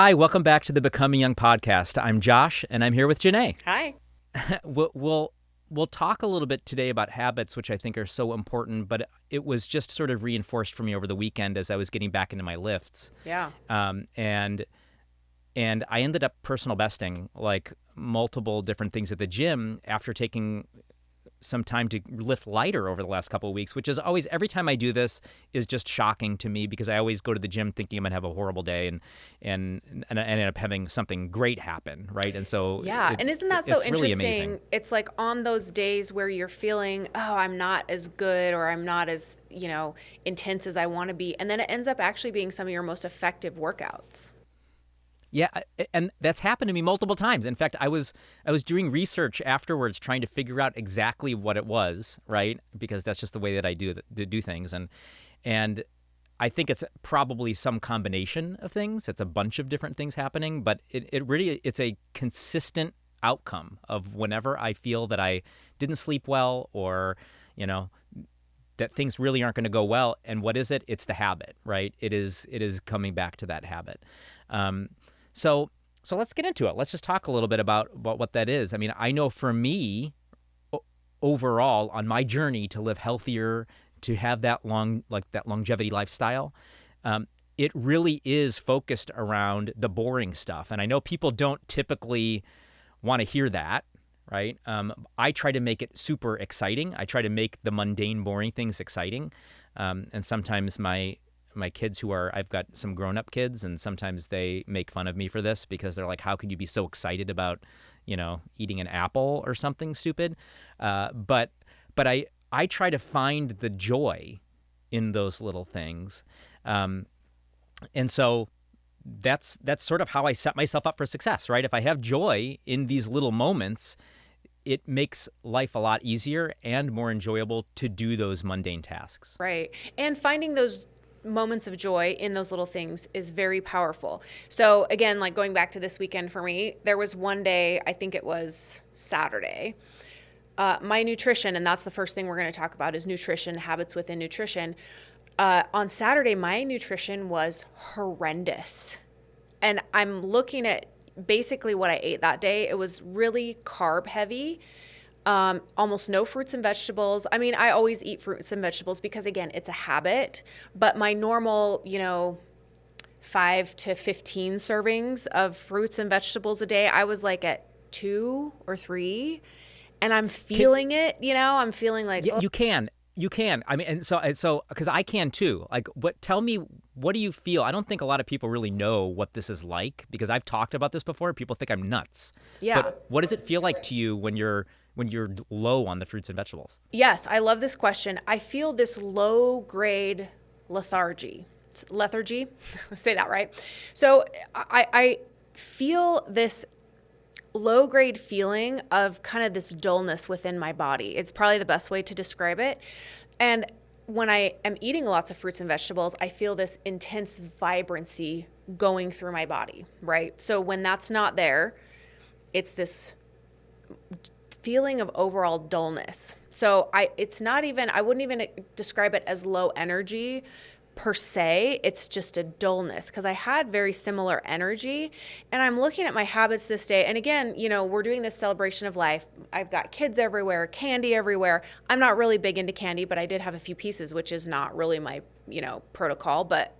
Hi, welcome back to the Becoming Young podcast. I'm Josh, and I'm here with Janae. Hi. We'll talk a little bit today about habits, which I think are so important, but it was just sort of reinforced for me over the weekend as I was getting back into my lifts. Yeah. And I ended up personal besting like multiple different things at the gym after taking some time to lift lighter over the last couple of weeks, which is always, every time I do this, is just shocking to me because I always go to the gym thinking I'm gonna have a horrible day and I ended up having something great happen, right? And so Yeah. And isn't that so it's really interesting? amazing. It's like on those days where you're feeling, oh, I'm not as good or I'm not as, intense as I want to be. And then it ends up actually being some of your most effective workouts. Yeah, and that's happened to me multiple times. In fact, I was doing research afterwards, trying to figure out exactly what it was, right? Because that's just the way that I do things, and I think it's probably some combination of things. It's a bunch of different things happening, but it's a consistent outcome of whenever I feel that I didn't sleep well, or that things really aren't going to go well. And what is it? It's the habit, right? It is coming back to that habit. So let's get into it. Let's just talk a little bit about what that is. I mean, I know for me, overall, on my journey to live healthier, to have that longevity lifestyle, it really is focused around the boring stuff. And I know people don't typically want to hear that, right? I try to make it super exciting. I try to make the mundane, boring things exciting. And sometimes my kids I've got some grown-up kids, and sometimes they make fun of me for this because they're like, how can you be so excited about, eating an apple or something stupid? But I try to find the joy in those little things. And so that's sort of how I set myself up for success, right? If I have joy in these little moments, it makes life a lot easier and more enjoyable to do those mundane tasks. Right. And finding those moments of joy in those little things is very powerful. So again, like going back to this weekend for me, there was one day, I think it was Saturday, my nutrition, and that's the first thing we're going to talk about is nutrition, habits within nutrition. On Saturday, my nutrition was horrendous. And I'm looking at basically what I ate that day. It was really carb heavy. Almost no fruits and vegetables. I mean, I always eat fruits and vegetables because, again, it's a habit. But my normal, 5 to 15 servings of fruits and vegetables a day, I was like at 2 or 3. And I'm feeling it, I'm feeling like... Yeah, you can. I mean, and so because I can too. Like, tell me, what do you feel? I don't think a lot of people really know what this is like because I've talked about this before. People think I'm nuts. Yeah. But what does it feel like to you when you're low on the fruits and vegetables? Yes, I love this question. I feel this low-grade lethargy. Say that right. So I feel this low-grade feeling of kind of this dullness within my body. It's probably the best way to describe it. And when I am eating lots of fruits and vegetables, I feel this intense vibrancy going through my body, right? So when that's not there, it's this feeling of overall dullness. So I wouldn't even describe it as low energy per se. It's just a dullness because I had very similar energy, and I'm looking at my habits this day. And again, we're doing this celebration of life. I've got kids everywhere, candy everywhere. I'm not really big into candy, but I did have a few pieces, which is not really my, protocol, but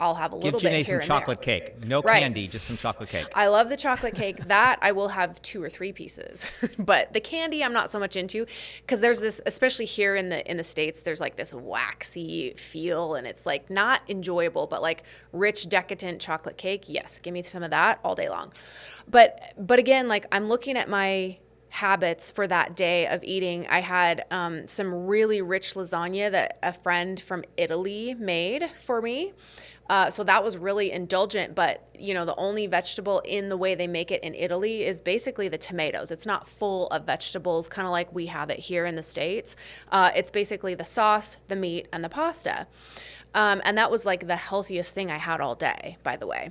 I'll have a little Give bit Janae here some and chocolate there. cake. No Right. candy, just some chocolate cake. I love the chocolate cake. That I will have 2 or 3 pieces. But the candy I'm not so much into because there's this, especially here in the States, there's like this waxy feel and it's like not enjoyable, but like rich, decadent chocolate cake. Yes, give me some of that all day long. But again, like I'm looking at my habits for that day of eating. I had some really rich lasagna that a friend from Italy made for me. So that was really indulgent, but the only vegetable in the way they make it in Italy is basically the tomatoes. It's not full of vegetables, kind of like we have it here in the States. It's basically the sauce, the meat, and the pasta. And that was like the healthiest thing I had all day, by the way.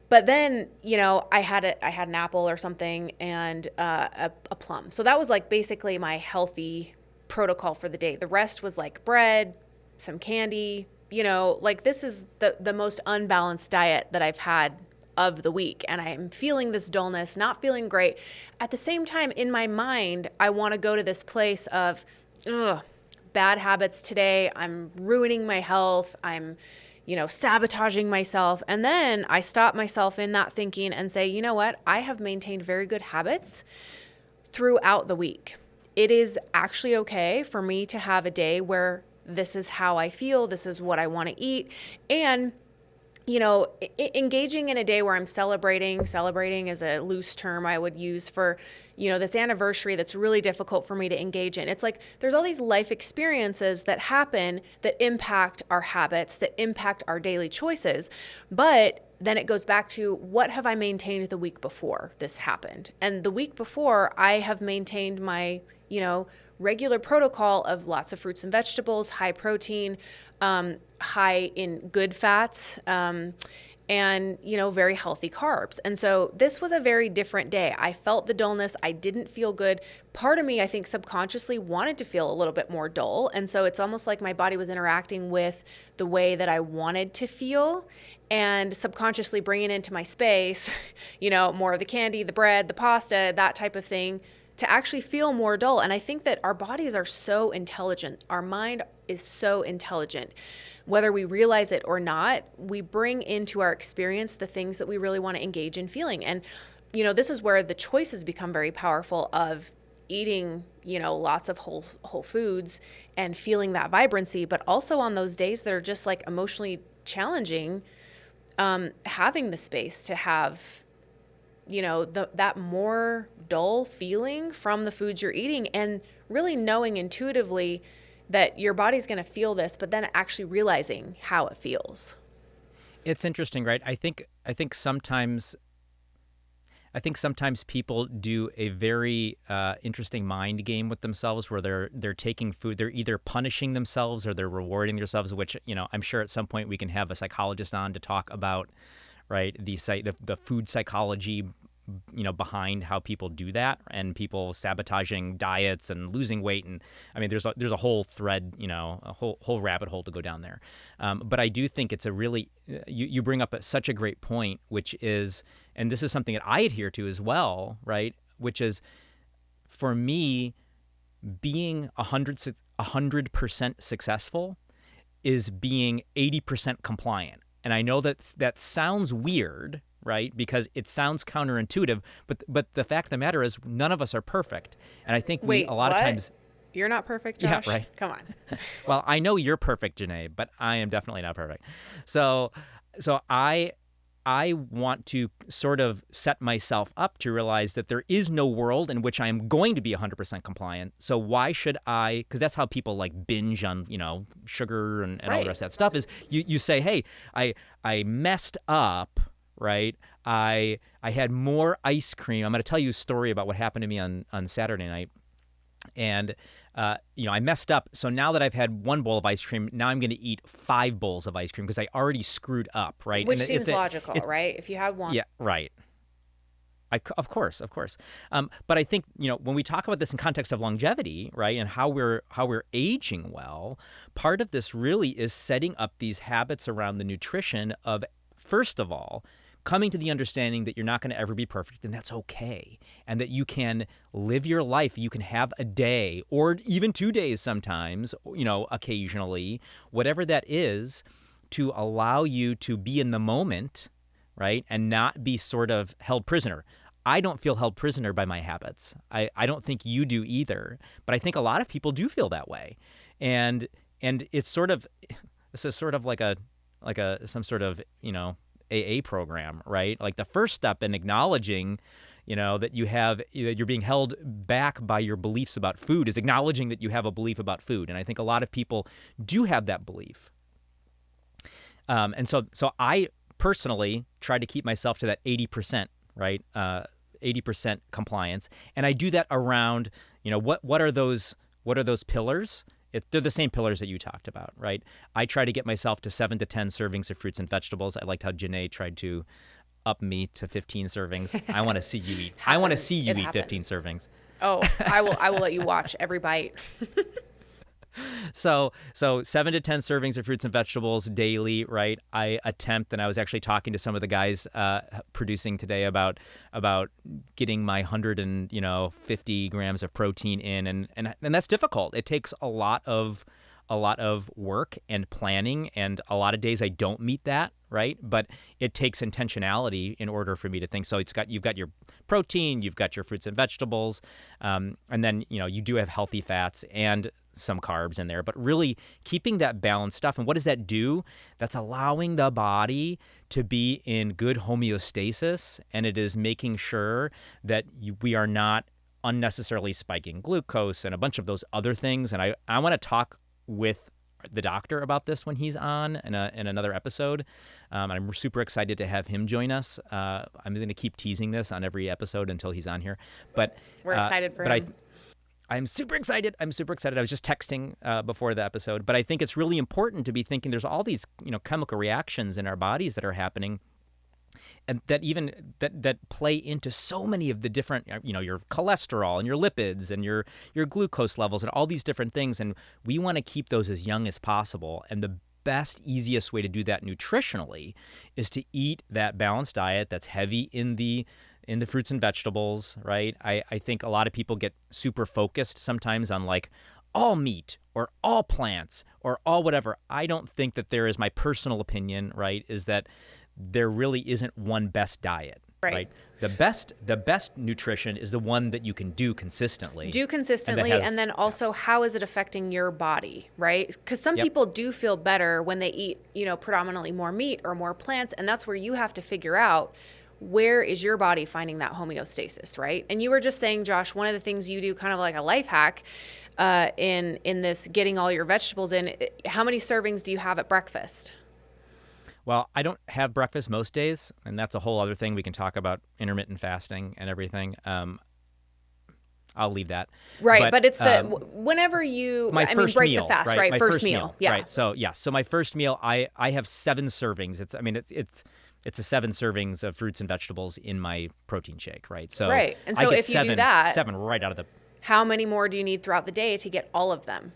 But then, I had an apple or something and a plum. So that was like basically my healthy protocol for the day. The rest was like bread, some candy, like this is the most unbalanced diet that I've had of the week, and I'm feeling this dullness, not feeling great. At the same time, in my mind, I want to go to this place of, ugh, bad habits today. I'm ruining my health. I'm, sabotaging myself. And then I stop myself in that thinking and say, you know what? I have maintained very good habits throughout the week. It is actually okay for me to have a day where this is how I feel. This is what I want to eat. And engaging in a day where I'm celebrating is a loose term I would use for, this anniversary that's really difficult for me to engage in. It's like there's all these life experiences that happen that impact our habits, that impact our daily choices. But then it goes back to, what have I maintained the week before this happened? And the week before, I have maintained my, regular protocol of lots of fruits and vegetables, high protein, high in good fats, and, very healthy carbs. And so this was a very different day. I felt the dullness. I didn't feel good. Part of me, I think subconsciously wanted to feel a little bit more dull. And so it's almost like my body was interacting with the way that I wanted to feel, and subconsciously bringing into my space, more of the candy, the bread, the pasta, that type of thing, to actually feel more dull. And I think that our bodies are so intelligent. Our mind is so intelligent. Whether we realize it or not, we bring into our experience the things that we really want to engage in feeling. And, this is where the choices become very powerful of eating, lots of whole foods and feeling that vibrancy, but also on those days that are just like emotionally challenging, having the space to have that more dull feeling from the foods you're eating, and really knowing intuitively that your body's going to feel this, but then actually realizing how it feels. It's interesting, right? I think sometimes people do a very interesting mind game with themselves, where they're taking food, they're either punishing themselves or they're rewarding themselves, which, I'm sure at some point we can have a psychologist on to talk about, right, the food psychology, behind how people do that, and people sabotaging diets and losing weight. And I mean, there's a whole thread, a whole rabbit hole to go down there. But I do think it's a really, you bring up such a great point, which is, and this is something that I adhere to as well, right? Which is, for me, being 100% successful is being 80% compliant. And I know that sounds weird, right? Because it sounds counterintuitive, but the fact of the matter is, none of us are perfect. And I think a lot of times, you're not perfect, Josh? Yeah, right. Come on. Well, I know you're perfect, Janae, but I am definitely not perfect. So I want to sort of set myself up to realize that there is no world in which I am going to be 100% compliant. So why should I? Because that's how people like binge on, sugar and all the rest of that stuff. Is you say, hey, I messed up, right? I had more ice cream. I'm going to tell you a story about what happened to me on Saturday night. And, I messed up. So now that I've had one bowl of ice cream, now I'm going to eat 5 bowls of ice cream because I already screwed up, right? Which seems logical, right? If you had one. Yeah, right. Of course. But I think, when we talk about this in context of longevity, right, and how we're aging well, part of this really is setting up these habits around the nutrition of, first of all, coming to the understanding that you're not going to ever be perfect, and that's okay, and that you can live your life. You can have a day, or even 2 days sometimes, occasionally, whatever that is, to allow you to be in the moment, right, and not be sort of held prisoner. I don't feel held prisoner by my habits. I don't think you do either, but I think a lot of people do feel that way, and it's sort of, this is sort of like some sort of, AA program, right? Like the first step in acknowledging, that you're being held back by your beliefs about food is acknowledging that you have a belief about food. And I think a lot of people do have that belief. And so I personally try to keep myself to that 80%, right? 80% compliance. And I do that around, what are those pillars? They're the same pillars that you talked about, right? I try to get myself to 7 to 10 servings of fruits and vegetables. I liked how Janae tried to up me to 15 servings. I want to see you eat. I want to see you eat 15 servings. Oh, I will let you watch every bite. So 7 to 10 servings of fruits and vegetables daily, right? I attempt, and I was actually talking to some of the guys producing today about getting my 150 grams of protein in, and that's difficult. It takes a lot of work and planning, and a lot of days I don't meet that, right? But it takes intentionality in order for me to think. So you've got your protein, you've got your fruits and vegetables, and then you do have healthy fats and some carbs in there, but really keeping that balanced stuff. And what does that do? That's allowing the body to be in good homeostasis, and it is making sure that we are not unnecessarily spiking glucose and a bunch of those other things. And I want to talk with the doctor about this when he's on in another episode. I'm super excited to have him join us. I'm going to keep teasing this on every episode until he's on here. But we're excited for him. I'm super excited. I was just texting before the episode, but I think it's really important to be thinking there's all these chemical reactions in our bodies that are happening, and that play into so many of the different your cholesterol and your lipids and your glucose levels and all these different things, and we want to keep those as young as possible. And the best, easiest way to do that nutritionally is to eat that balanced diet that's heavy in the fruits and vegetables, right? I think a lot of people get super focused sometimes on like all meat or all plants or all whatever. I don't think that there is, my personal opinion, right, is that there really isn't one best diet. Right. The best nutrition is the one that you can do consistently. And then also how is it affecting your body, right? Because some people do feel better when they eat, predominantly more meat or more plants, and that's where you have to figure out where is your body finding that homeostasis, right? And you were just saying, Josh, one of the things you do, kind of like a life hack, in this getting all your vegetables in. How many servings do you have at breakfast? Well, I don't have breakfast most days, and that's a whole other thing. We can talk about intermittent fasting and everything. I'll leave that. Right, but it's whenever you, break meal, the fast, right? My first meal. Yeah. Right. So my first meal, I have 7 servings. It's a 7 servings of fruits and vegetables in my protein shake, right? So right, and so if you do that, 7 right out of the. How many more do you need throughout the day to get all of them?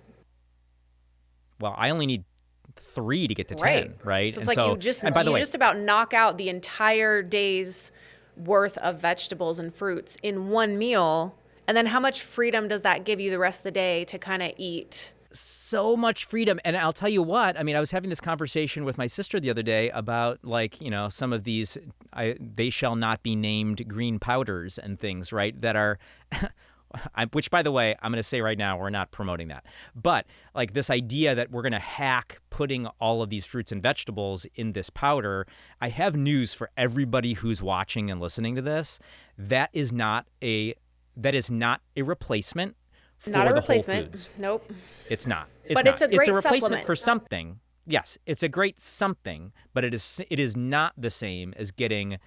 Well, I only need 3 to get to 10, right? So it's you just about knock out the entire day's worth of vegetables and fruits in one meal. And then how much freedom does that give you the rest of the day to kind of eat? So much freedom. And I'll tell you what, I was having this conversation with my sister the other day about some of these, they shall not be named green powders and things, right? That are, which by the way, I'm going to say right now, we're not promoting that. But like this idea that we're going to hack putting all of these fruits and vegetables in this powder, I have news for everybody who's watching and listening to this. That is not a replacement for the Whole Foods. Nope. It's not. It's a great replacement supplement for something. Yes, it's a great something, but it is not the same as getting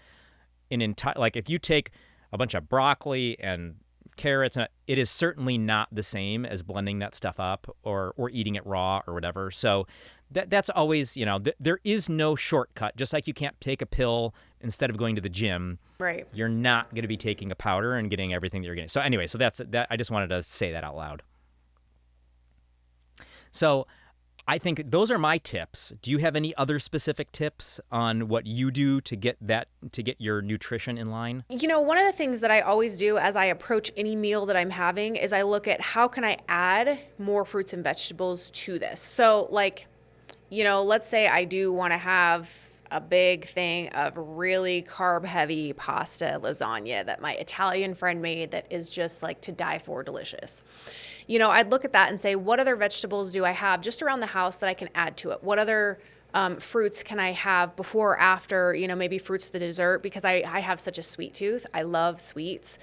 an entire, like if you take a bunch of broccoli and carrots, it is certainly not the same as blending that stuff up or eating it raw or whatever. So that's always, there is no shortcut. Just like you can't take a pill instead of going to the gym. Right. You're not going to be taking a powder and getting everything that you're getting. So anyway, so that's that. I just wanted to say that out loud. So I think those are my tips. Do you have any other specific tips on what you do to get your nutrition in line? One of the things that I always do as I approach any meal that I'm having is I look at how can I add more fruits and vegetables to this. So let's say I do want to have a big thing of really carb-heavy pasta lasagna that my Italian friend made that is just like to die for delicious. I'd look at that and say, what other vegetables do I have just around the house that I can add to it? What other fruits can I have before or after, maybe fruits to the dessert, because I have such a sweet tooth. I love sweets.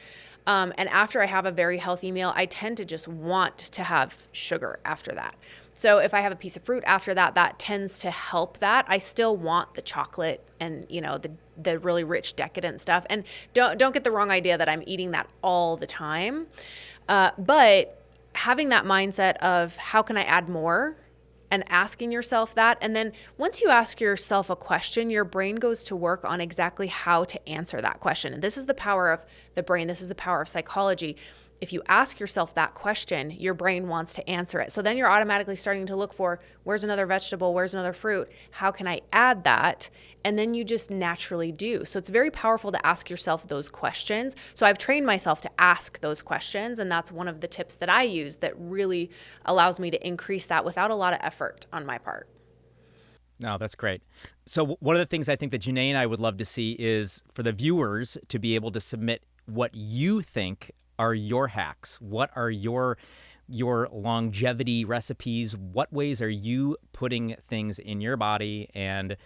And after I have a very healthy meal, I tend to just want to have sugar after that. So if I have a piece of fruit after that, that tends to help that. I still want the chocolate and, the really rich, decadent stuff. And don't get the wrong idea that I'm eating that all the time. But having that mindset of how can I add more and asking yourself that. And then once you ask yourself a question, your brain goes to work on exactly how to answer that question. And this is the power of the brain. This is the power of psychology. if you ask yourself that question, your brain wants to answer it. So then you're automatically starting to look for, where's another vegetable? Where's another fruit? How can I add that? And then you just naturally do. So it's very powerful to ask yourself those questions. So I've trained myself to ask those questions. And that's one of the tips that I use that really allows me to increase that without a lot of effort on my part. No, that's great. So one of the things I think that Janae and I would love to see is for the viewers to be able to submit what you think are your hacks. What are your longevity recipes? What ways are you putting things in your body and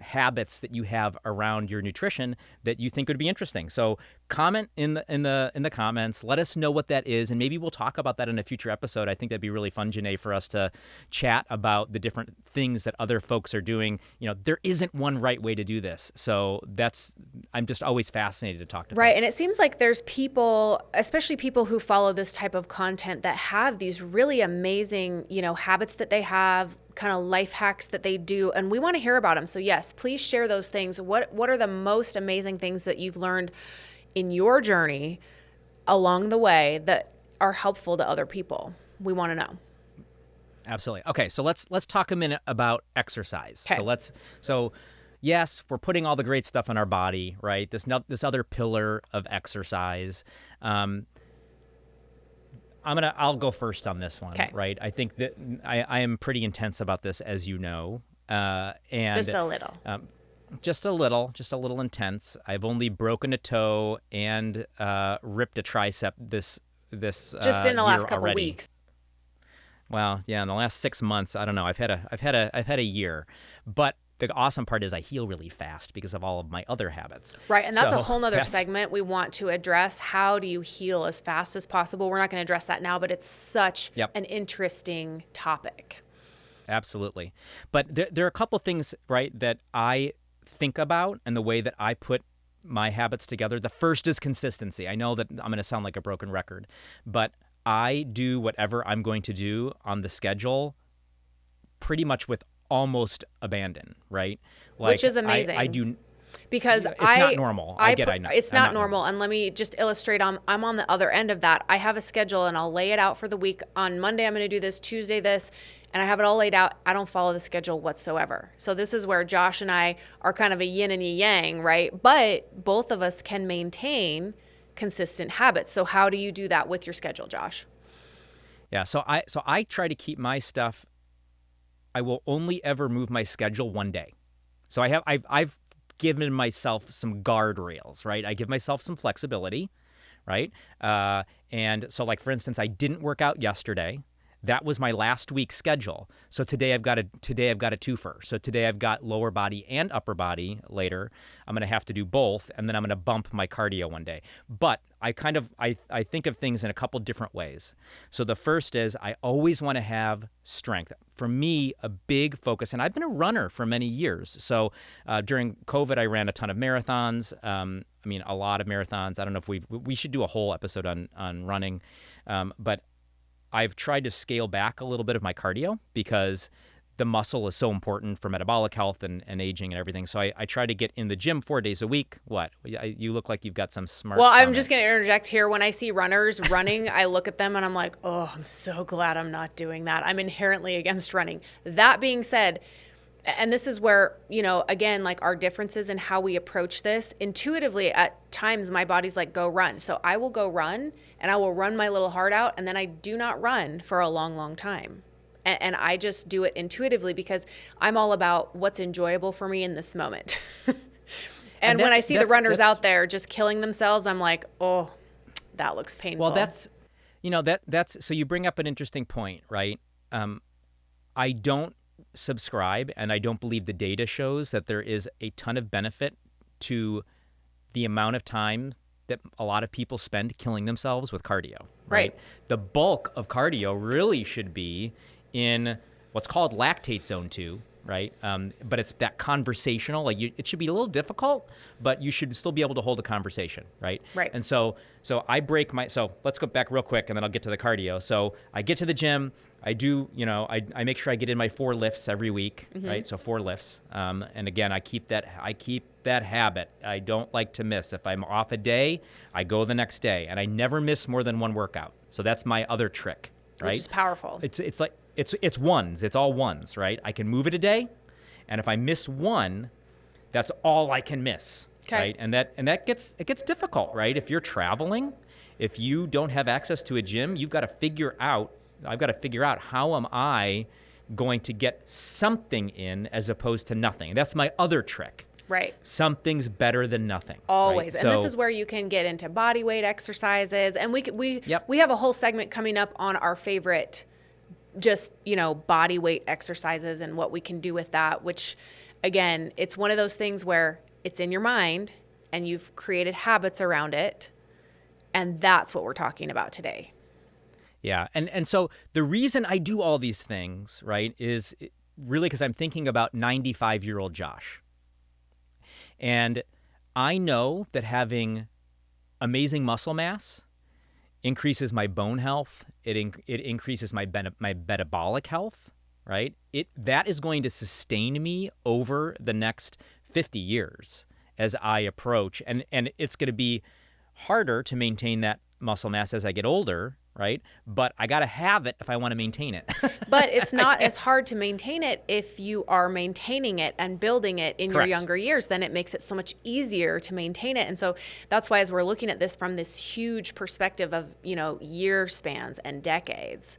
habits that you have around your nutrition that you think would be interesting? So comment in the comments. Let us know what that is, and maybe we'll talk about that in a future episode. I think that'd be really fun, Janae, for us to chat about the different things that other folks are doing. There isn't one right way to do this. So I'm just always fascinated to talk to Right. folks. And it seems like there's people, especially people who follow this type of content, that have these really amazing, habits that they have, kind of life hacks that they do, and we want to hear about them. So yes, please share those things. What are the most amazing things that you've learned in your journey along the way that are helpful to other people? We want to know. Absolutely. Okay, so let's talk a minute about exercise. Okay. So yes, we're putting all the great stuff in our body, right? This other pillar of exercise. I'll go first on this one, Okay. right? I think that I am pretty intense about this, as you know, and Just a little. just a little intense. I've only broken a toe and ripped a tricep this Just in the last couple already. weeks. Well, yeah, in the last 6 months, I don't know. I've had a year, but the awesome part is I heal really fast because of all of my other habits. Right, and that's So a whole nother that's- segment we want to address. How do you heal as fast as possible? We're not going to address that now, but it's such Yep. an interesting topic. Absolutely. But there are a couple things, right, that I think about and the way that I put my habits together. The first is consistency. I know that I'm going to sound like a broken record, but I do whatever I'm going to do on the schedule pretty much with almost abandon, right? Which is amazing. I do. Because It's not normal. I get it's I'm not normal. And let me just illustrate, I'm on the other end of that. I have a schedule and I'll lay it out for the week. On Monday, I'm going to do this, Tuesday this, and I have it all laid out. I don't follow the schedule whatsoever. So this is where Josh and I are kind of a yin and a yang, right? But both of us can maintain consistent habits. So how do you do that with your schedule, Josh? Yeah, so I try to keep my stuff. I will only ever move my schedule one day. So I've given myself some guardrails, right? I give myself some flexibility, right? And so, like, for instance, I didn't work out yesterday. That was my last week's schedule. So today I've got a twofer. So today I've got lower body and upper body later. I'm going to have to do both, and then I'm going to bump my cardio one day. But I think of things in a couple different ways. So the first is I always want to have strength. For me, a big focus, and I've been a runner for many years. So during COVID, I ran a ton of marathons. A lot of marathons. I don't know if we should do a whole episode on running, but I've tried to scale back a little bit of my cardio because the muscle is so important for metabolic health and aging and everything. So I try to get in the gym 4 days a week. What? You look like you've got some smart Well, I'm comment. just going to interject here. When I see runners running, I look at them and I'm like, oh, I'm so glad I'm not doing that. I'm inherently against running. That being said, and this is where, again, like our differences in how we approach this, intuitively at times my body's like, go run. So I will go run and I will run my little heart out, and then I do not run for a long, long time. And I just do it intuitively because I'm all about what's enjoyable for me in this moment. and when I see the runners out there just killing themselves, I'm like, oh, that looks painful. Well, that's so you bring up an interesting point, right? I don't subscribe, and I don't believe the data shows that there is a ton of benefit to the amount of time that a lot of people spend killing themselves with cardio. Right. The bulk of cardio really should be in what's called lactate zone 2, right? But it's that conversational, it should be a little difficult, but you should still be able to hold a conversation, right? Right. And so let's go back real quick and then I'll get to the cardio. So I get to the gym, I do, I make sure I get in my 4 lifts every week, right? So 4 lifts. And again, I keep that habit. I don't like to miss. If I'm off a day, I go the next day, and I never miss more than one workout. So that's my other trick, right? Which is powerful. It's like it's ones. It's all ones, right? I can move it a day, and if I miss one, that's all I can miss, right? And that gets difficult, right? If you're traveling, if you don't have access to a gym, I've got to figure out how am I going to get something in as opposed to nothing. And that's my other trick. Right. Something's better than nothing. Always. Right? And this is where you can get into body weight exercises. And we have a whole segment coming up on our favorite just, body weight exercises and what we can do with that, which again, it's one of those things where it's in your mind and you've created habits around it. And that's what we're talking about today. Yeah. And so the reason I do all these things, right, is really because I'm thinking about 95-year-old Josh. And I know that having amazing muscle mass increases my bone health. It increases my metabolic health, right? That is going to sustain me over the next 50 years as I approach. And it's going to be harder to maintain that muscle mass as I get older, right? But I got to have it if I want to maintain it. But it's not as hard to maintain it if you are maintaining it and building it in your younger years. Then it makes it so much easier to maintain it. And so that's why as we're looking at this from this huge perspective of, year spans and decades,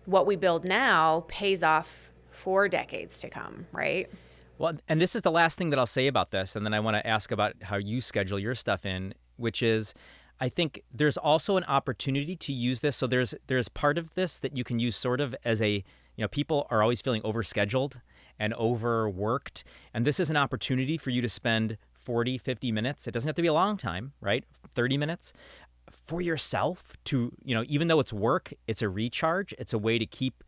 what we build now pays off for decades to come, right? Well, and this is the last thing that I'll say about this, and then I want to ask about how you schedule your stuff in, which is I think there's also an opportunity to use this. So there's part of this that you can use sort of as a, people are always feeling overscheduled and overworked. And this is an opportunity for you to spend 40, 50 minutes. It doesn't have to be a long time, right? 30 minutes for yourself to, even though it's work, it's a recharge. It's a way to keep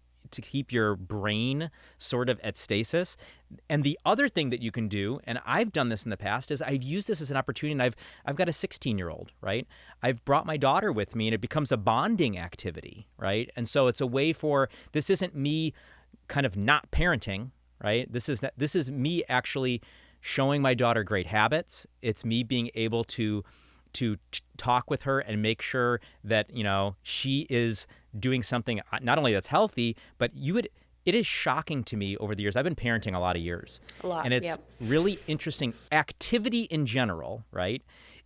your brain sort of at stasis. And the other thing that you can do, and I've done this in the past, is I've used this as an opportunity, and I've got a 16-year-old, right? I've brought my daughter with me, and it becomes a bonding activity, right? And so it's a way this isn't me kind of not parenting, right? This is me actually showing my daughter great habits. It's me being able to talk with her and make sure that, she is doing something not only that's healthy, but it is shocking to me over the years. I've been parenting a lot of years. A lot, and it's really interesting. Activity in general, right,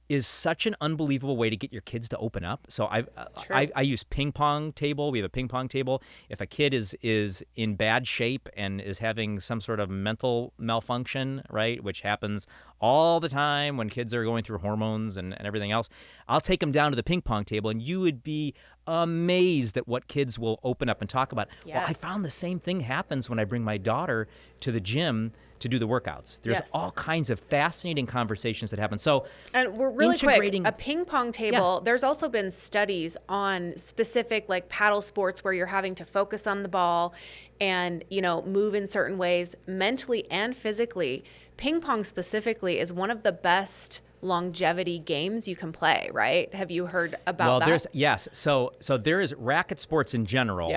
is such an unbelievable way to get your kids to open up. So I use ping pong table. We have a ping pong table. If a kid is in bad shape and is having some sort of mental malfunction, right, which happens all the time when kids are going through hormones and everything else, I'll take them down to the ping pong table, and you would be amazed at what kids will open up and talk about. Yes. Well, I found the same thing happens when I bring my daughter to the gym to do the workouts. There's all kinds of fascinating conversations that happen. So, and we're really quick, a ping pong table, there's also been studies on specific like paddle sports where you're having to focus on the ball and, move in certain ways mentally and physically. Ping pong specifically is one of the best longevity games you can play, right? Have you heard about that? Yes. So there is racket sports in general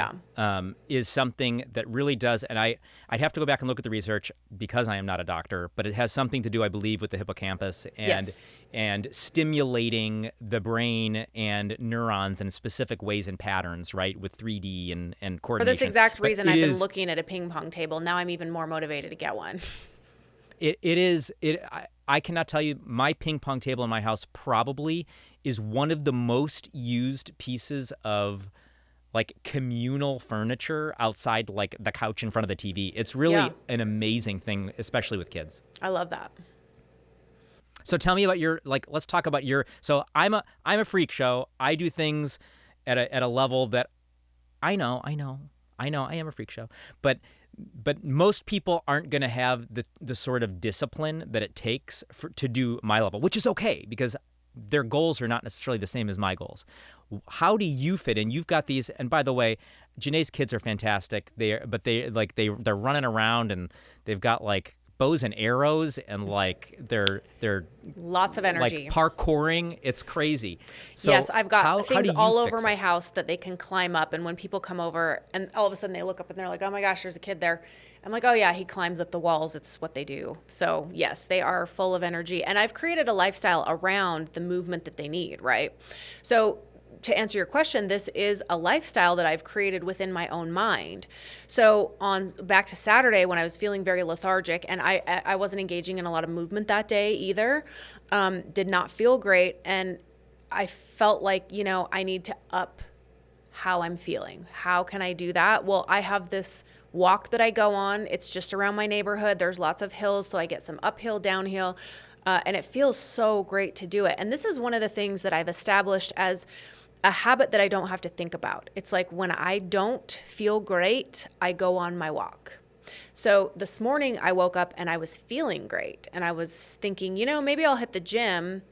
is something that really does, and I'd have to go back and look at the research because I am not a doctor, but it has something to do, I believe, with the hippocampus and stimulating the brain and neurons in specific ways and patterns, right, with 3D and coordination. For this exact reason, I've been looking at a ping pong table. Now I'm even more motivated to get one. I cannot tell you, my ping pong table in my house probably is one of the most used pieces of like communal furniture outside like the couch in front of the TV. It's really an amazing thing, especially with kids. I love that. So tell me about let's talk about so I'm a freak show. I do things at a level that I know I am a freak show, but most people aren't going to have the sort of discipline that it takes to do my level, which is okay because their goals are not necessarily the same as my goals. How do you fit in? You've got these, and by the way, Janae's kids are fantastic. They're running around and they've got like bows and arrows, and like they're Lots of energy. like parkouring. It's crazy. So yes, I've got how do things you all fix over my it? house that they can climb up. And when people come over and all of a sudden they look up and they're like, oh my gosh, there's a kid there. I'm like, oh yeah, he climbs up the walls. It's what they do. So yes, they are full of energy. And I've created a lifestyle around the movement that they need, right? So to answer your question, this is a lifestyle that I've created within my own mind. So on back to Saturday when I was feeling very lethargic and I wasn't engaging in a lot of movement that day either, did not feel great. And I felt like, I need to up how I'm feeling. How can I do that? Well, I have this walk that I go on. It's just around my neighborhood. There's lots of hills, so I get some uphill, downhill, and it feels so great to do it. And this is one of the things that I've established as a habit that I don't have to think about. It's like when I don't feel great, I go on my walk. So this morning I woke up and I was feeling great. And I was thinking, maybe I'll hit the gym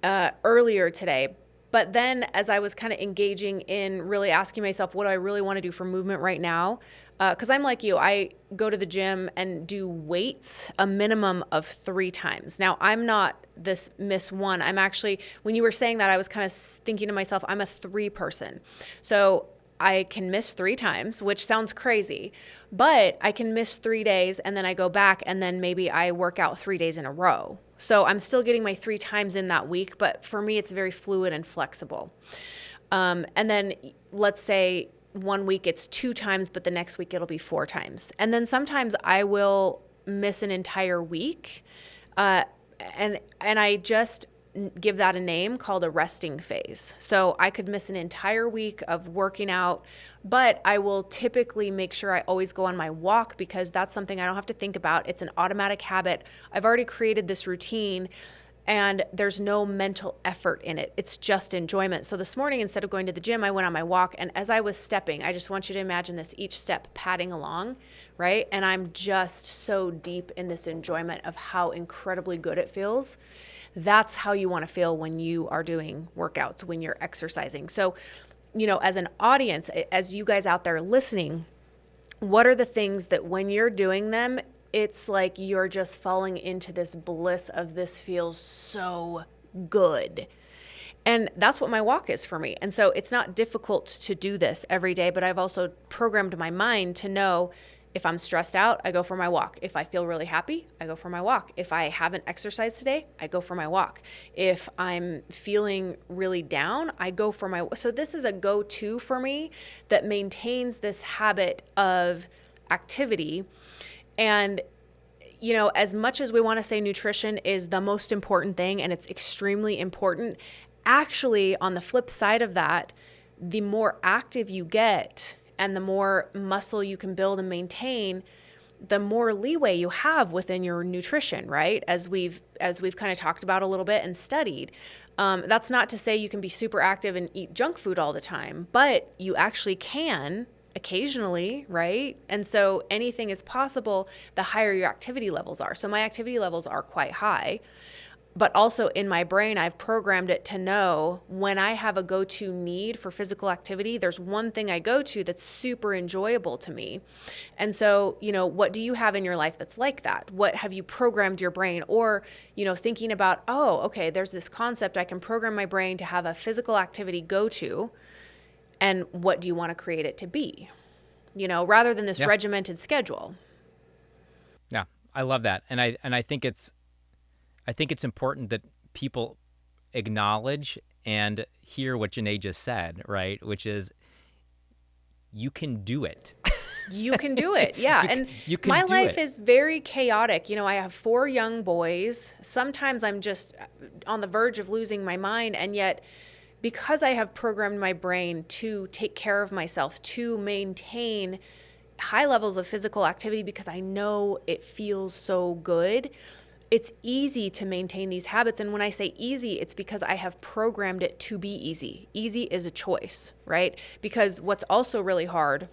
earlier today. But then as I was kind of engaging in really asking myself, what do I really want to do for movement right now? Because I'm like you, I go to the gym and do weights a minimum of 3 times. Now, I'm not this Miss One. I'm actually, when you were saying that, I was kind of thinking to myself, I'm a 3 person. So I can miss 3 times, which sounds crazy, but I can miss 3 days and then I go back and then maybe I work out 3 days in a row. So I'm still getting my 3 times in that week, but for me, it's very fluid and flexible. And then let's say one week it's 2 times, but the next week it'll be 4 times. And then sometimes I will miss an entire week. And I just give that a name called a resting phase. So I could miss an entire week of working out, but I will typically make sure I always go on my walk because that's something I don't have to think about. It's an automatic habit. I've already created this routine and there's no mental effort in it. It's just enjoyment. So this morning, instead of going to the gym, I went on my walk. And as I was stepping, I just want you to imagine this, each step padding along, right? And I'm just so deep in this enjoyment of how incredibly good it feels. That's how you want to feel when you are doing workouts, when you're exercising. So, as an audience, as you guys out there listening, what are the things that when you're doing them, it's like you're just falling into this bliss of this feels so good. And that's what my walk is for me. And so it's not difficult to do this every day, but I've also programmed my mind to know if I'm stressed out, I go for my walk. If I feel really happy, I go for my walk. If I haven't exercised today, I go for my walk. If I'm feeling really down, I go for my walk. So this is a go-to for me that maintains this habit of activity. And, as much as we want to say nutrition is the most important thing, and it's extremely important, actually, on the flip side of that, the more active you get and the more muscle you can build and maintain, the more leeway you have within your nutrition, right? As we've kind of talked about a little bit and studied. That's not to say you can be super active and eat junk food all the time, but you actually can occasionally, right? And so anything is possible the higher your activity levels are. So my activity levels are quite high, but also in my brain, I've programmed it to know when I have a go-to need for physical activity, there's one thing I go to that's super enjoyable to me. And so, what do you have in your life that's like that? What have you programmed your brain? Or, thinking about, oh, okay, there's this concept, I can program my brain to have a physical activity go-to. And what do you want to create it to be? Rather than this regimented schedule. Yeah, I love that. And I think it's important that people acknowledge and hear what Janae just said, right? Which is, you can do it. You can do it, yeah. And my life is very chaotic. I have 4 young boys. Sometimes I'm just on the verge of losing my mind, and yet because I have programmed my brain to take care of myself, to maintain high levels of physical activity because I know it feels so good, it's easy to maintain these habits. And when I say easy, it's because I have programmed it to be easy. Easy is a choice, right? Because what's also really hard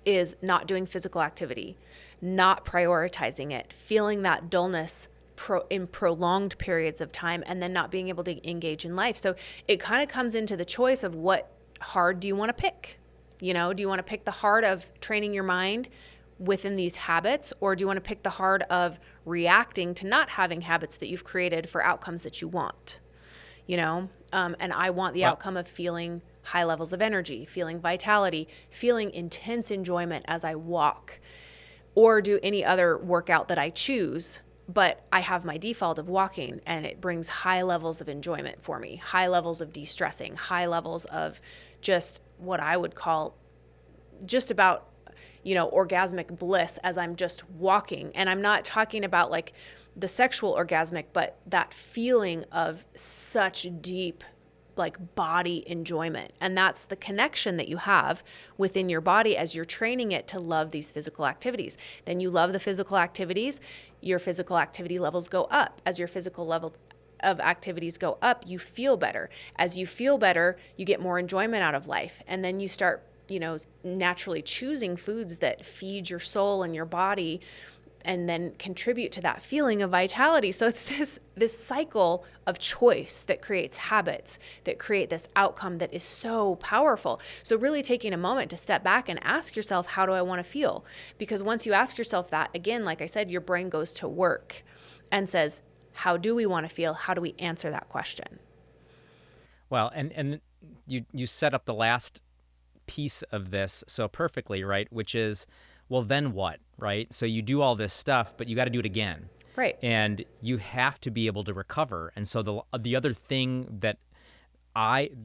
is not doing physical activity, not prioritizing it, feeling that dullness in prolonged periods of time, and then not being able to engage in life. So it kind of comes into the choice of what hard do you want to pick? Do you want to pick the hard of training your mind within these habits, or do you want to pick the hard of reacting to not having habits that you've created for outcomes that you want? You know, and I want the outcome of feeling high levels of energy, feeling vitality, feeling intense enjoyment as I walk, or do any other workout that I choose. But I have my default of walking, and it brings high levels of enjoyment for me, high levels of de-stressing, high levels of just what I would call just about, you know, orgasmic bliss as I'm just walking. And I'm not talking about like the sexual orgasmic, but that feeling of such deep like body enjoyment. And that's the connection that you have within your body as you're training it to love these physical activities. Then you love the physical activities, your physical activity levels go up. As your physical level of activities go up, you feel better. As you feel better, you get more enjoyment out of life. And then you start, you know, naturally choosing foods that feed your soul and your body and then contribute to that feeling of vitality. So it's this cycle of choice that creates habits, that create this outcome that is so powerful. So really taking a moment to step back and ask yourself, how do I want to feel? Because once you ask yourself that, again, like I said, your brain goes to work and says, how do we want to feel? How do we answer that question? Well, and you set up the last piece of this so perfectly, right? Which is, well, then what, right? So you do all this stuff, but you got to do it again. Right. And you have to be able to recover. And so the other thing that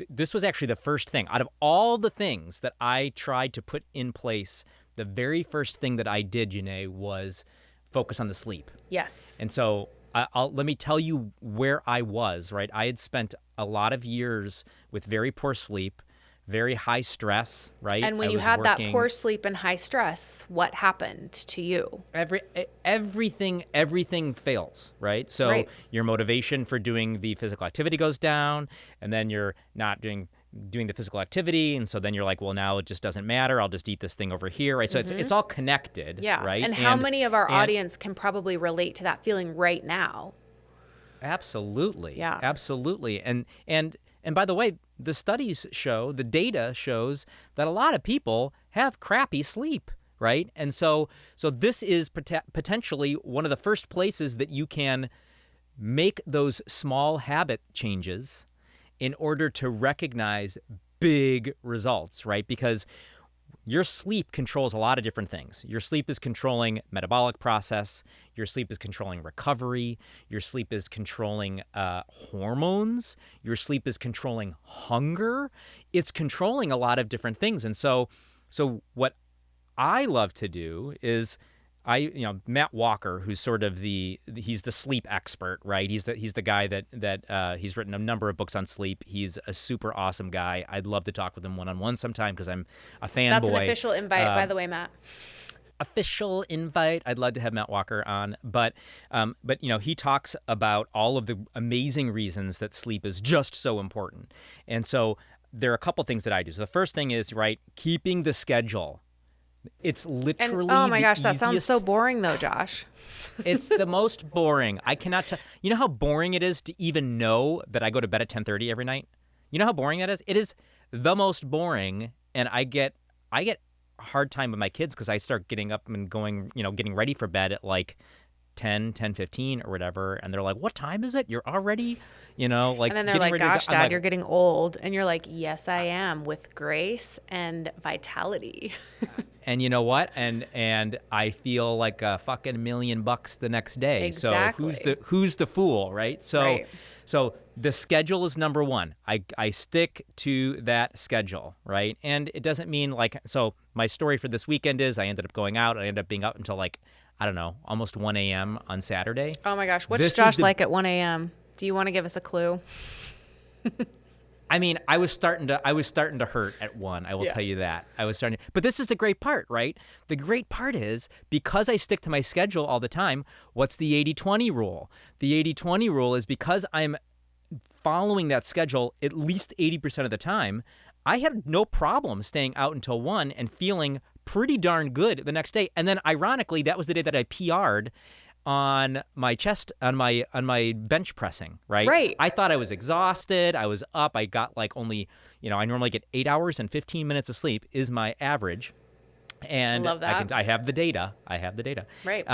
this was actually the first thing out of all the things that I tried to put in place. The very first thing that I did, Janae, was focus on the sleep. Yes. And so let me tell you where I was, right? I had spent a lot of years with very poor sleep, very high stress, right? And when you had that poor sleep and high stress, what happened to you? Everything fails, right? So your motivation for doing the physical activity goes down, and then you're not doing the physical activity, and so then you're like, well, now it just doesn't matter. I'll just eat this thing over here, right? So it's all connected, right? And how many of our audience can probably relate to that feeling right now? Absolutely. Yeah. Absolutely. And by the way, the studies show, the data shows that a lot of people have crappy sleep, right? And so this is potentially one of the first places that you can make those small habit changes in order to recognize big results, right? Because your sleep controls a lot of different things. Your sleep is controlling metabolic process. Your sleep is controlling recovery. Your sleep is controlling hormones. Your sleep is controlling hunger. It's controlling a lot of different things. And so what I love to do is Matt Walker, who's sort of he's the sleep expert, right? He's the guy that he's written a number of books on sleep. He's a super awesome guy. I'd love to talk with him one-on-one sometime because I'm a fanboy. That's an official invite, by the way, Matt. Official invite. I'd love to have Matt Walker on, but he talks about all of the amazing reasons that sleep is just so important. And so there are a couple things that I do. So the first thing is, right, keeping the schedule. It's literally oh my gosh, that easiest. Sounds so boring though, Josh. It's the most boring. I cannot you know how boring it is to even know that I go to bed at 10:30 every night? You know how boring that is? It is the most boring, and I get a hard time with my kids because I start getting up and going, getting ready for bed at like 10:15 or whatever, and they're like, "What time is it? You're already, like." And then they're like, "Gosh, Dad, you're getting old," and you're like, "Yes, I am, with grace and vitality." And you know what? And I feel like a fucking $1 million the next day. Exactly. So who's the fool, right? So the schedule is number one. I stick to that schedule, right? And it doesn't mean so my story for this weekend is I ended up going out. I ended up being up until I don't know, almost 1 a.m. on Saturday. Oh my gosh, what's Josh like at 1 a.m.? Do you want to give us a clue? I mean, I was starting to hurt at 1. I will tell you that. But this is the great part, right? The great part is because I stick to my schedule all the time, what's the 80-20 rule? The 80-20 rule is because I'm following that schedule at least 80% of the time, I had no problem staying out until 1 and feeling pretty darn good the next day. And then ironically, that was the day that I PR'd on my chest, on my bench pressing, right? Right. I thought I was exhausted. I was up. I got only, I normally get 8 hours and 15 minutes of sleep is my average. And Love that. I have the data. Right.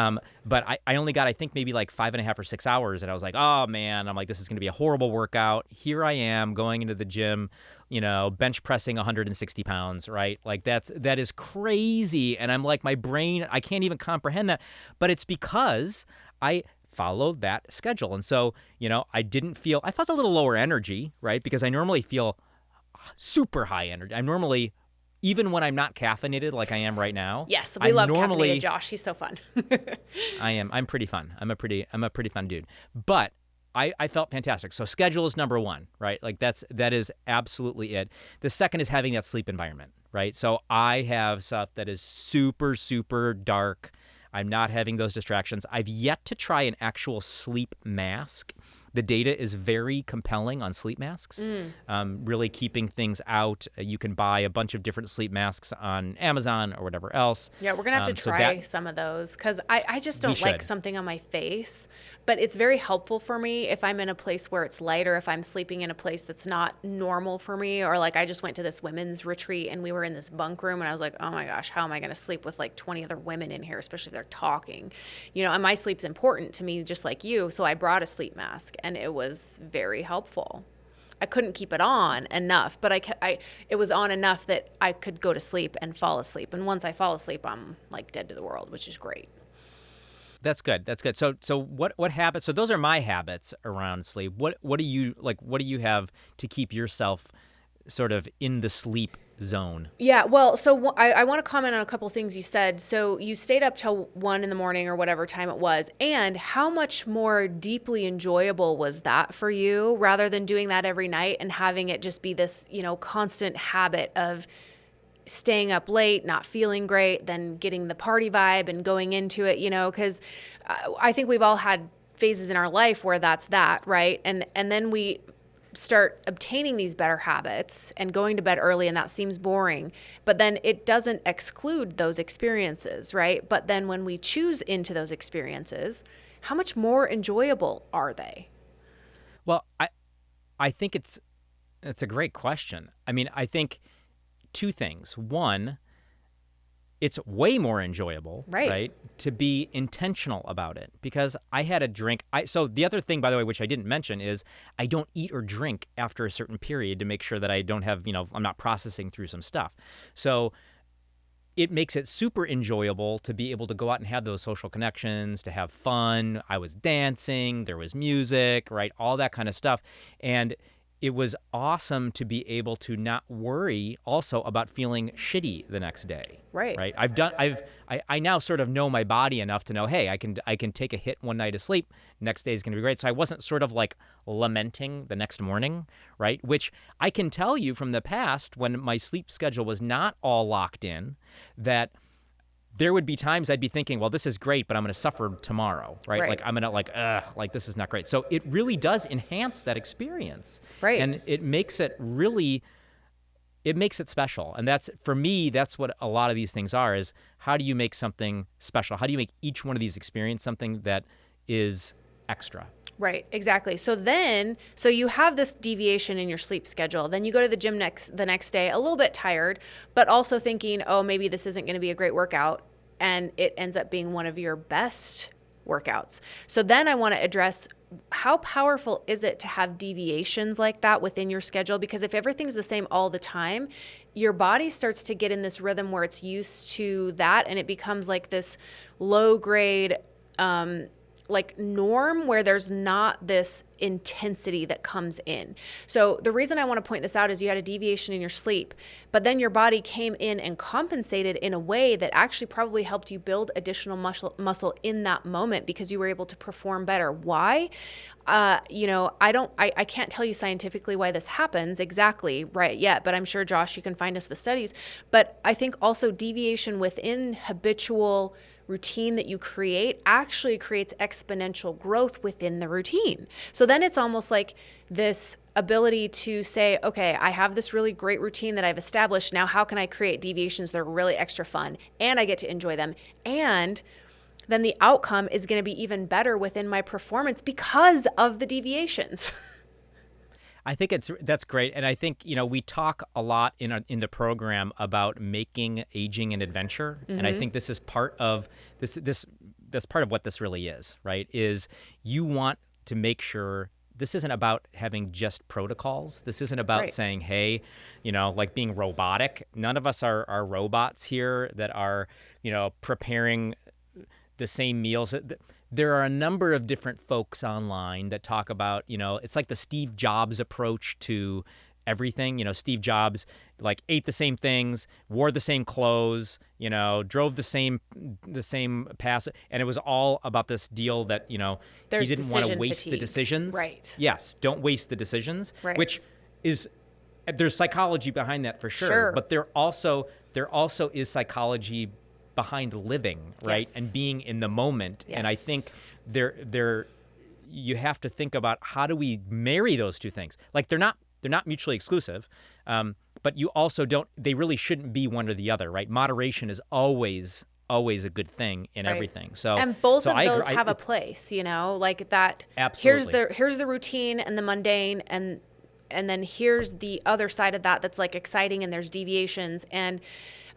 But I only got, I think, maybe like 5.5 or 6 hours. And I was like, oh man, I'm like, this is going to be a horrible workout. Here I am going into the gym, bench pressing 160 pounds, right? Like that is crazy. And I'm like, my brain, I can't even comprehend that. But it's because I followed that schedule. And so, I felt a little lower energy, right? Because I normally feel super high energy. I'm normally, even when I'm not caffeinated like I am right now. Yes, we love caffeinated Josh. He's so fun. I'm pretty fun. I'm a pretty fun dude. But I felt fantastic. So schedule is number one, right? Like that is absolutely it. The second is having that sleep environment, right? So I have stuff that is super, super dark. I'm not having those distractions. I've yet to try an actual sleep mask. The data is very compelling on sleep masks, really keeping things out. You can buy a bunch of different sleep masks on Amazon or whatever else. Yeah, we're going to have to try some of those because I just don't like something on my face. But it's very helpful for me if I'm in a place where it's light or if I'm sleeping in a place that's not normal for me. Or like I just went to this women's retreat and we were in this bunk room and I was like, oh my gosh, how am I going to sleep with like 20 other women in here, especially if they're talking? And my sleep's important to me just like you. So I brought a sleep mask. And it was very helpful. I couldn't keep it on enough, but it was on enough that I could go to sleep and fall asleep. And once I fall asleep, I'm like dead to the world, which is great. That's good. So what habits? So those are my habits around sleep. What do you have to keep yourself sort of in the sleep zone? Yeah, well, so I want to comment on a couple things you said. So you stayed up till 1 a.m. or whatever time it was, and how much more deeply enjoyable was that for you rather than doing that every night and having it just be this, constant habit of staying up late, not feeling great, then getting the party vibe and going into it, because I think we've all had phases in our life where that's that, right? And then we start obtaining these better habits and going to bed early, and that seems boring, but then it doesn't exclude those experiences, right? But then when we choose into those experiences, how much more enjoyable are they? Well, I think it's a great question. I mean, I think two things. One, it's way more enjoyable, right, to be intentional about it because I had a drink. So the other thing, by the way, which I didn't mention is I don't eat or drink after a certain period to make sure that I don't have, I'm not processing through some stuff. So it makes it super enjoyable to be able to go out and have those social connections, to have fun. I was dancing, there was music, right, all that kind of stuff. And it was awesome to be able to not worry also about feeling shitty the next day. Right. I now sort of know my body enough to know, hey, I can take a hit one night of sleep. Next day is going to be great. So I wasn't sort of like lamenting the next morning, right? Which I can tell you from the past when my sleep schedule was not all locked in, that there would be times I'd be thinking, well, this is great, but I'm going to suffer tomorrow, right? Like I'm going to this is not great. So it really does enhance that experience. Right. And it makes it special. And that's, for me, that's what a lot of these things are, is how do you make something special? How do you make each one of these experience something that is extra? Right, exactly. So you have this deviation in your sleep schedule. Then you go to the gym the next day, a little bit tired, but also thinking, oh, maybe this isn't going to be a great workout. And it ends up being one of your best workouts. So then I want to address, how powerful is it to have deviations like that within your schedule? Because if everything's the same all the time, your body starts to get in this rhythm where it's used to that, and it becomes like this low grade like norm where there's not this intensity that comes in. So the reason I want to point this out is you had a deviation in your sleep, but then your body came in and compensated in a way that actually probably helped you build additional muscle in that moment because you were able to perform better. Why? I can't tell you scientifically why this happens exactly right yet, but I'm sure, Josh, you can find us the studies. But I think also deviation within habitual routine that you create actually creates exponential growth within the routine. So then it's almost like this ability to say, okay, I have this really great routine that I've established. Now, how can I create deviations that are really extra fun and I get to enjoy them? And then the outcome is going to be even better within my performance because of the deviations. I think that's great, and I think we talk a lot in the program about making aging an adventure, and I think this is part of this. That's part of what this really is, right? Is you want to make sure this isn't about having just protocols. This isn't about saying, hey, like being robotic. None of us are robots here that are preparing the same meals. There are a number of different folks online that talk about, it's like the Steve Jobs approach to everything. Steve Jobs like ate the same things, wore the same clothes, drove the same pass, and it was all about this deal that he didn't want to waste the decisions. Right. Yes, don't waste the decisions. Right. Which is there's psychology behind that for sure. But there also is psychology behind living, right? Yes. And being in the moment. Yes. And I think you have to think about how do we marry those two things? Like they're not mutually exclusive, but you also they really shouldn't be one or the other, right? Moderation is always a good thing in everything. So and both of I those agree. have a place, like that. Absolutely. Here's the routine and the mundane, and then here's the other side of that that's like exciting, and there's deviations. And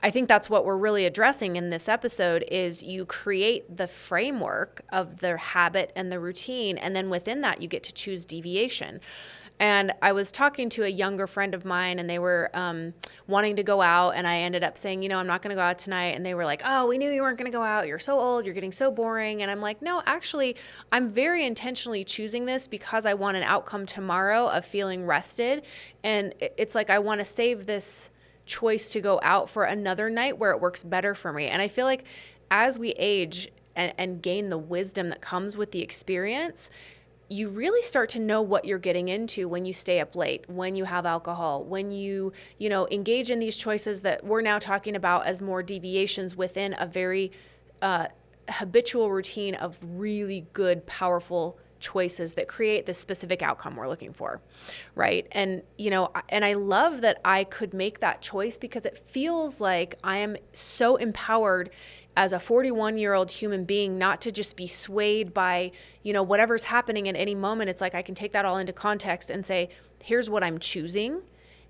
I think that's what we're really addressing in this episode is you create the framework of the habit and the routine, and then within that you get to choose deviation. And I was talking to a younger friend of mine, and they were wanting to go out, and I ended up saying, I'm not going to go out tonight. And they were like, oh, we knew you weren't going to go out. You're so old. You're getting so boring. And I'm like, no, actually, I'm very intentionally choosing this because I want an outcome tomorrow of feeling rested. And it's like I want to save this choice to go out for another night where it works better for me. And I feel like as we age and gain the wisdom that comes with the experience, you really start to know what you're getting into when you stay up late, when you have alcohol, when you engage in these choices that we're now talking about as more deviations within a very habitual routine of really good, powerful choices that create the specific outcome we're looking for, right? And I love that I could make that choice because it feels like I am so empowered as a 41-year-old human being not to just be swayed by, whatever's happening at any moment. It's like I can take that all into context and say, here's what I'm choosing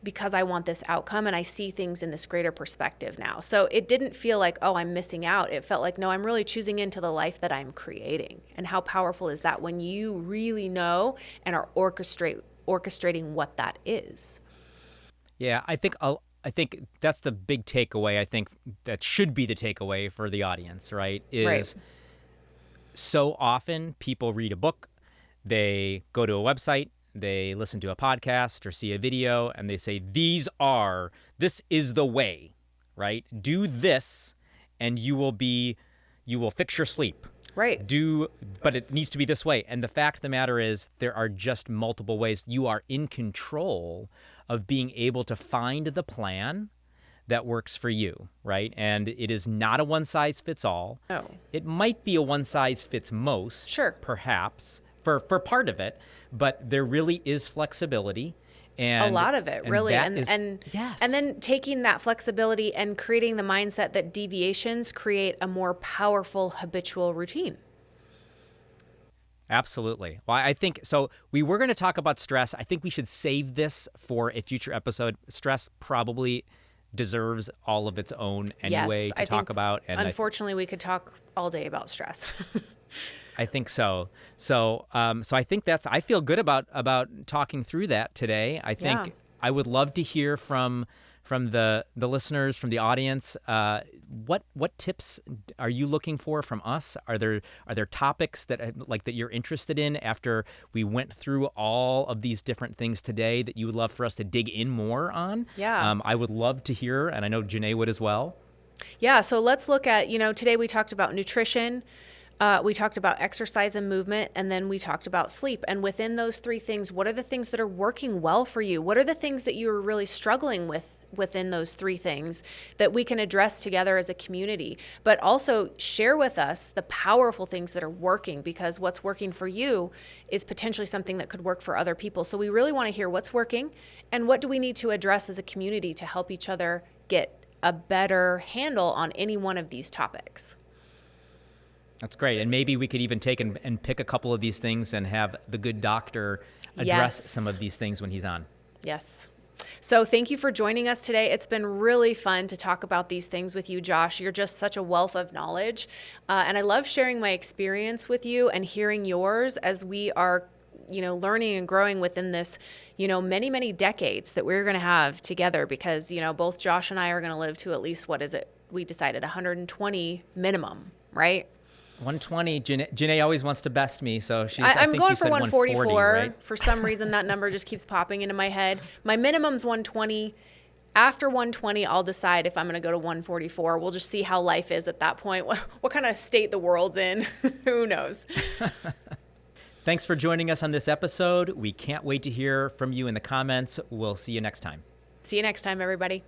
because I want this outcome, and I see things in this greater perspective now. So it didn't feel like, oh, I'm missing out. It felt like, no, I'm really choosing into the life that I'm creating. And how powerful is that when you really know and are orchestrating what that is? Yeah, I think that's the big takeaway. I think that should be the takeaway for the audience, right? Is so often people read a book, they go to a website, they listen to a podcast or see a video, and they say, this is the way, right? Do this and you will fix your sleep. Right. But it needs to be this way. And the fact of the matter is there are just multiple ways. You are in control of being able to find the plan that works for you, right? And it is not a one size fits all. No. It might be a one size fits most, sure, perhaps, for part of it, but there really is flexibility. And a lot of it, really. And yes. And then taking that flexibility and creating the mindset that deviations create a more powerful habitual routine. Absolutely. Well, I think so. We were going to talk about stress. I think we should save this for a future episode. Stress probably deserves all of its own anyway to talk about. And unfortunately, we could talk all day about stress. I think so. So I think I feel good about talking through that today. I think I would love to hear from the listeners, from the audience. What tips are you looking for from us? Are there topics that you're interested in after we went through all of these different things today that you would love for us to dig in more on? Yeah. I would love to hear, and I know Janae would as well. Yeah. So let's look at, today we talked about nutrition. We talked about exercise and movement, and then we talked about sleep. And within those three things, what are the things that are working well for you? What are the things that you're really struggling with within those three things that we can address together as a community? But also share with us the powerful things that are working, because what's working for you is potentially something that could work for other people. So we really want to hear what's working and what do we need to address as a community to help each other get a better handle on any one of these topics. That's great. And maybe we could even take and pick a couple of these things and have the good doctor address Yes. some of these things when he's on. Yes. So thank you for joining us today. It's been really fun to talk about these things with you, Josh. You're just such a wealth of knowledge. And I love sharing my experience with you and hearing yours as we are, learning and growing within this, many, many decades that we're going to have together, because, both Josh and I are going to live to at least, what is it? We decided 120 minimum, right? 120. Janae always wants to best me, so she's. I'm I think going you for said 144. 140, right? For some reason, that number just keeps popping into my head. My minimum's 120. After 120, I'll decide if I'm going to go to 144. We'll just see how life is at that point. What kind of state the world's in? Who knows? Thanks for joining us on this episode. We can't wait to hear from you in the comments. We'll see you next time. See you next time, everybody.